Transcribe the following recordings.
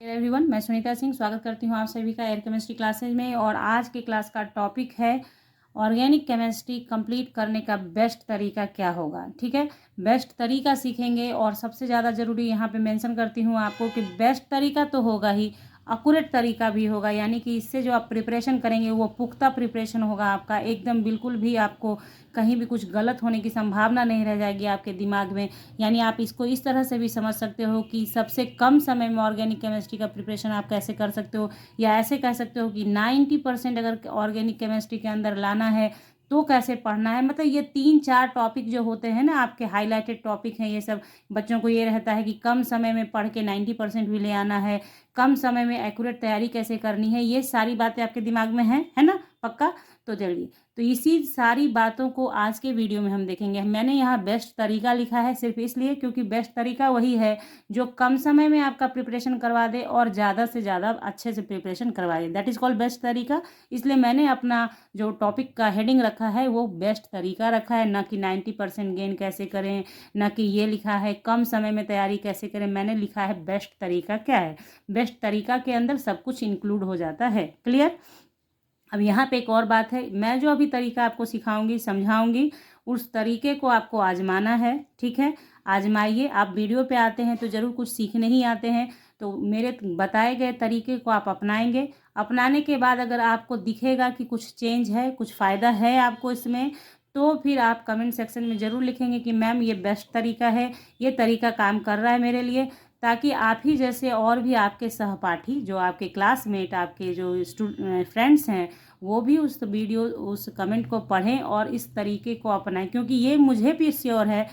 Everyone, मैं सुनीता सिंह स्वागत करती हूँ आप सभी का एयर केमिस्ट्री क्लासेज में। और आज के क्लास का टॉपिक है ऑर्गेनिक केमिस्ट्री कंप्लीट करने का बेस्ट तरीका क्या होगा। ठीक है, बेस्ट तरीका सीखेंगे और सबसे ज़्यादा ज़रूरी यहाँ पे मेंशन करती हूँ आपको कि बेस्ट तरीका तो होगा ही, अक्यूरेट तरीका भी होगा। यानी कि इससे जो आप प्रिपरेशन करेंगे वो पुख्ता प्रिपरेशन होगा आपका, एकदम बिल्कुल भी आपको कहीं भी कुछ गलत होने की संभावना नहीं रह जाएगी आपके दिमाग में। यानी आप इसको इस तरह से भी समझ सकते हो कि सबसे कम समय में ऑर्गेनिक केमिस्ट्री का प्रिपरेशन आप कैसे कर सकते हो, या ऐसे कह सकते हो कि 90% अगर ऑर्गेनिक केमिस्ट्री के अंदर लाना है तो कैसे पढ़ना है। मतलब ये 3-4 टॉपिक जो होते हैं ना आपके हाईलाइटेड टॉपिक हैं, ये सब बच्चों को ये रहता है कि कम समय में पढ़ के 90% भी ले आना है, कम समय में एक्यूरेट तैयारी कैसे करनी है। ये सारी बातें आपके दिमाग में है ना, पक्का। तो चलिए, तो इसी सारी बातों को आज के वीडियो में हम देखेंगे। मैंने यहाँ बेस्ट तरीका लिखा है सिर्फ इसलिए क्योंकि बेस्ट तरीका वही है जो कम समय में आपका प्रिपरेशन करवा दे और ज़्यादा से ज़्यादा अच्छे से प्रिपरेशन करवा दे। दैट इज़ कॉल्ड बेस्ट तरीका। इसलिए मैंने अपना जो टॉपिक का हेडिंग रखा है वो बेस्ट तरीका रखा है, ना कि 90% गेन कैसे करें, ना कि ये लिखा है कम समय में तैयारी कैसे करें। मैंने लिखा है बेस्ट तरीका क्या है। बेस्ट तरीका के अंदर सब कुछ इंक्लूड हो जाता है। क्लियर। अब यहाँ पे एक और बात है, मैं जो अभी तरीका आपको सिखाऊंगी समझाऊंगी उस तरीके को आपको आजमाना है। ठीक है, आजमाइए। आप वीडियो पे आते हैं तो ज़रूर कुछ सीखने ही आते हैं, तो मेरे बताए गए तरीके को आप अपनाएंगे। अपनाने के बाद अगर आपको दिखेगा कि कुछ चेंज है, कुछ फ़ायदा है आपको इसमें, तो फिर आप कमेंट सेक्शन में ज़रूर लिखेंगे कि मैम ये बेस्ट तरीका है, ये तरीका काम कर रहा है मेरे लिए, ताकि आप ही जैसे और भी आपके सहपाठी, जो आपके क्लासमेट, आपके जो फ्रेंड्स हैं, वो भी उस वीडियो उस कमेंट को पढ़ें और इस तरीके को अपनाएं। क्योंकि ये मुझे भी श्योर है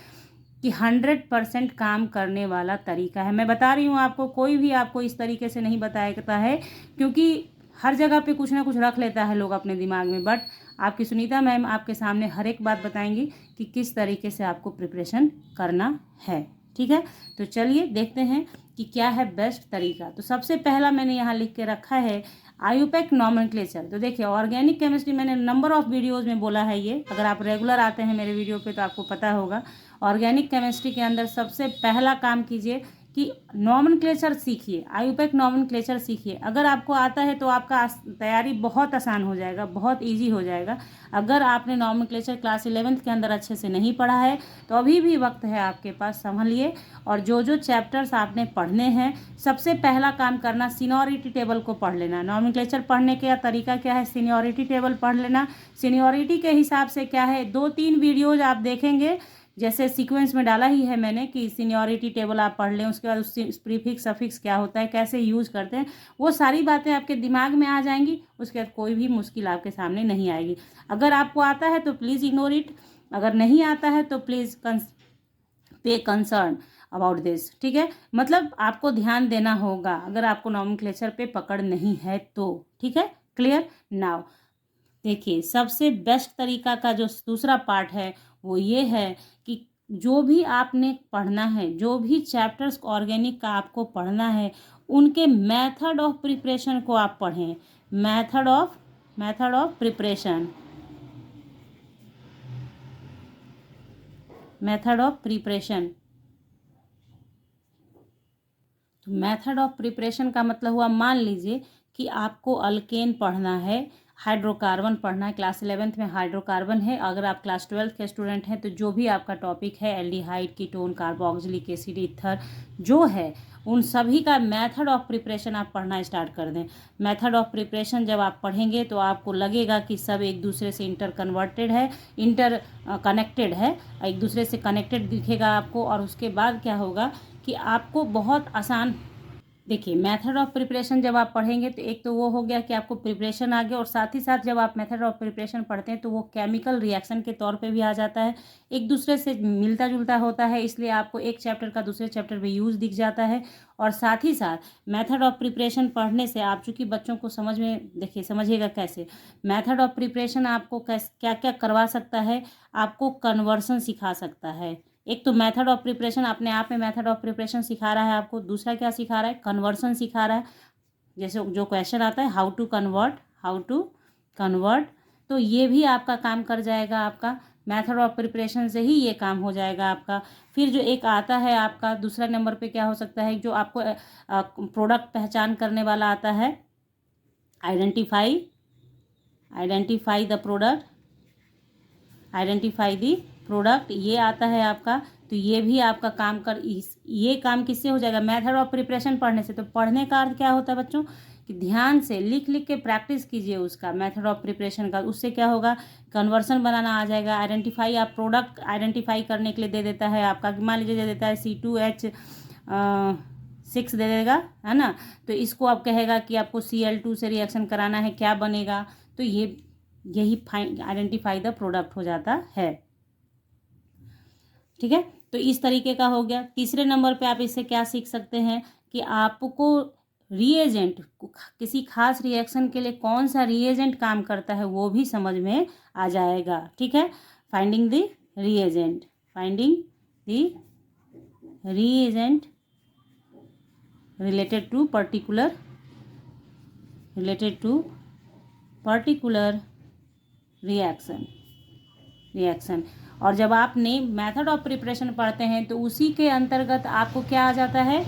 कि 100% काम करने वाला तरीका है। मैं बता रही हूँ आपको, कोई भी आपको इस तरीके से नहीं बताता है, क्योंकि हर जगह पे कुछ ना कुछ रख लेता है लोग अपने दिमाग में। बट आपकी सुनीता मैम आपके सामने हर एक बात बताएंगी कि किस तरीके से आपको प्रिपरेशन करना है। ठीक है, तो चलिए देखते हैं कि क्या है बेस्ट तरीका। तो सबसे पहला मैंने यहाँ लिख के रखा है आयुपेक नॉमेनक्लेचर। तो देखिए, ऑर्गेनिक केमिस्ट्री मैंने नंबर ऑफ वीडियोज़ में बोला है ये, अगर आप रेगुलर आते हैं मेरे वीडियो पे तो आपको पता होगा। ऑर्गेनिक केमिस्ट्री के अंदर सबसे पहला काम कीजिए कि नॉमेनक्लेचर सीखिए, आयुपेक नॉमेनक्लेचर सीखिए। अगर आपको आता है तो आपका तैयारी बहुत आसान हो जाएगा, बहुत इजी हो जाएगा। अगर आपने नॉमेनक्लेचर क्लास 11th के अंदर अच्छे से नहीं पढ़ा है तो अभी भी वक्त है आपके पास, संभलिए। और जो जो चैप्टर्स आपने पढ़ने हैं, सबसे पहला काम करना सीनियरिटी टेबल को पढ़ लेना। नॉमेनक्लेचर पढ़ने का तरीका क्या है, सीनियरिटी टेबल पढ़ लेना। सीनियरिटी के हिसाब से क्या है, 2-3 वीडियोज आप देखेंगे, जैसे सीक्वेंस में डाला ही है मैंने कि सीनियरिटी टेबल आप पढ़ लें, उसके बाद उससे प्रीफिक्स सफिक्स क्या होता है, कैसे यूज़ करते हैं, वो सारी बातें आपके दिमाग में आ जाएंगी। उसके बाद कोई भी मुश्किल आपके सामने नहीं आएगी। अगर आपको आता है तो प्लीज़ इग्नोर इट, अगर नहीं आता है तो प्लीज़ पे कंसर्न अबाउट दिस। ठीक है, मतलब आपको ध्यान देना होगा अगर आपको नॉमेनक्लेचर पे पकड़ नहीं है तो। ठीक है, क्लियर नाउ। देखिए, सबसे बेस्ट तरीका का जो दूसरा पार्ट है वो ये है कि जो भी आपने पढ़ना है, जो भी चैप्टर्स ऑर्गेनिक का आपको पढ़ना है, उनके मेथड ऑफ प्रिपरेशन को आप पढ़ें। Method of preparation, method of preparation. तो मेथड ऑफ प्रिपरेशन का मतलब हुआ, मान लीजिए कि आपको अल्केन पढ़ना है, हाइड्रोकार्बन पढ़ना है। क्लास 11th में हाइड्रोकार्बन है। अगर आप क्लास 12th के स्टूडेंट हैं तो जो भी आपका टॉपिक है, aldehyde, ketone, carboxylic acid, ether जो है, उन सभी का मेथड ऑफ प्रिपरेशन आप पढ़ना स्टार्ट कर दें। मेथड ऑफ प्रिपरेशन जब आप पढ़ेंगे तो आपको लगेगा कि सब एक दूसरे से इंटर कनेक्टेड है, एक दूसरे से कनेक्टेड दिखेगा आपको। और उसके बाद क्या होगा कि आपको बहुत आसान, देखिए, मेथड ऑफ प्रिपरेशन जब आप पढ़ेंगे तो एक तो वो हो गया कि आपको प्रिपरेशन आ गया, और साथ ही साथ जब आप मेथड ऑफ प्रिपरेशन पढ़ते हैं तो वो केमिकल रिएक्शन के तौर पे भी आ जाता है, एक दूसरे से मिलता जुलता होता है, इसलिए आपको एक चैप्टर का दूसरे चैप्टर में यूज़ दिख जाता है। और साथ ही साथ मेथड ऑफ प्रिपरेशन पढ़ने से आप चूँकि बच्चों को समझ में, देखिए समझिएगा कैसे, मेथड ऑफ प्रिपरेशन आपको क्या क्या करवा सकता है, आपको कन्वर्सन सिखा सकता है। एक तो मेथड ऑफ प्रिपरेशन अपने आप में मेथड ऑफ प्रिपरेशन सिखा रहा है आपको, दूसरा क्या सिखा रहा है, कन्वर्सन सिखा रहा है। जैसे जो क्वेश्चन आता है हाउ टू कन्वर्ट, तो ये भी आपका काम कर जाएगा आपका। मेथड ऑफ प्रिपरेशन से ही ये काम हो जाएगा आपका। फिर जो एक आता है आपका दूसरा नंबर पे क्या हो सकता है, जो आपको प्रोडक्ट पहचान करने वाला आता है, identify the product, identify the product, ये आता है आपका। तो ये भी आपका काम ये काम किससे हो जाएगा, मेथड ऑफ प्रिपरेशन पढ़ने से। तो पढ़ने का अर्थ क्या होता है बच्चों, कि ध्यान से लिख लिख के प्रैक्टिस कीजिए उसका मेथड ऑफ प्रिपरेशन का। उससे क्या होगा, कन्वर्सन बनाना आ जाएगा। आइडेंटिफाई, आप प्रोडक्ट आइडेंटिफाई करने के लिए दे देता है आपका, मान लीजिए दे देता है C2H6 दे देगा, है ना। तो इसको आप कहेगा कि आपको Cl2 से रिएक्शन कराना है, क्या बनेगा। तो यही आइडेंटिफाई द प्रोडक्ट हो जाता है। ठीक है, तो इस तरीके का हो गया। तीसरे नंबर पे आप इससे क्या सीख सकते हैं कि आपको रिएजेंट, किसी खास रिएक्शन के लिए कौन सा रिएजेंट काम करता है वो भी समझ में आ जाएगा। ठीक है, finding the reagent, finding the reagent related to particular reaction. और जब आपने मेथड ऑफ प्रिपरेशन पढ़ते हैं तो उसी के अंतर्गत आपको क्या आ जाता है,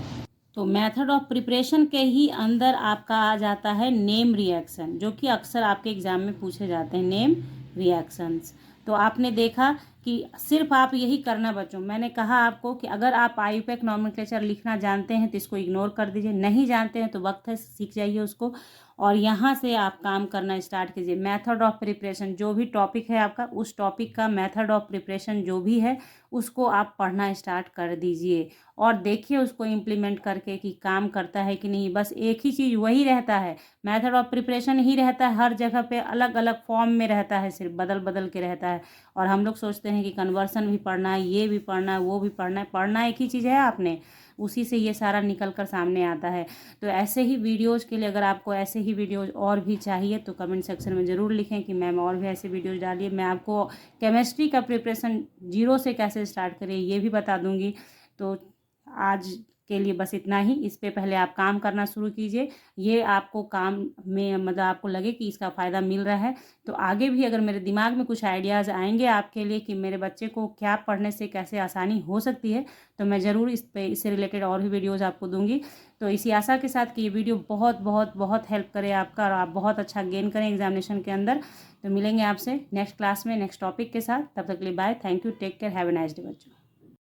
तो मेथड ऑफ प्रिपरेशन के ही अंदर आपका आ जाता है नेम रिएक्शन, जो कि अक्सर आपके एग्जाम में पूछे जाते हैं, नेम रिएक्शंस। तो आपने देखा कि सिर्फ आप यही करना बच्चों, मैंने कहा आपको कि अगर आप IUPAC नॉमेनक्लेचर लिखना जानते हैं तो इसको इग्नोर कर दीजिए, नहीं जानते हैं तो वक्त है, सीख जाइए उसको, और यहाँ से आप काम करना स्टार्ट कीजिए। मेथड ऑफ प्रिपरेशन, जो भी टॉपिक है आपका, उस टॉपिक का मेथड ऑफ प्रिपरेशन जो भी है उसको आप पढ़ना स्टार्ट कर दीजिए और देखिए उसको इम्प्लीमेंट करके कि काम करता है कि नहीं। बस एक ही चीज़ वही रहता है, मेथड ऑफ प्रिपरेशन ही रहता है, हर जगह पे अलग अलग फॉर्म में रहता है, सिर्फ बदल बदल के रहता है। और हम लोग सोचते हैं कि कन्वर्सन भी पढ़ना है, ये भी पढ़ना है, वो भी पढ़ना है। पढ़ना एक ही चीज़ है, आपने उसी से ये सारा निकल कर सामने आता है। तो ऐसे ही वीडियोज़ के लिए, अगर आपको ऐसे ही वीडियोज़ और भी चाहिए तो कमेंट सेक्शन में ज़रूर लिखें कि मैम और भी ऐसे वीडियोज़ डालिए। मैं आपको केमिस्ट्री का प्रिपरेशन 0 से कैसे स्टार्ट करें ये भी बता दूँगी। तो आज के लिए बस इतना ही। इस पे पहले आप काम करना शुरू कीजिए, ये आपको काम में मतलब आपको लगे कि इसका फ़ायदा मिल रहा है तो आगे भी अगर मेरे दिमाग में कुछ आइडियाज़ आएंगे आपके लिए कि मेरे बच्चे को क्या पढ़ने से कैसे आसानी हो सकती है तो मैं ज़रूर इससे रिलेटेड और भी वीडियोज़ आपको दूँगी। तो इसी आशा के साथ कि ये वीडियो बहुत बहुत बहुत हेल्प करे आपका और आप बहुत अच्छा गेन करें एग्जामिनेशन के अंदर। तो मिलेंगे आपसे नेक्स्ट क्लास में नेक्स्ट टॉपिक के साथ, तब तक के लिए bye, thank you, take care, have a nice day बच्चों।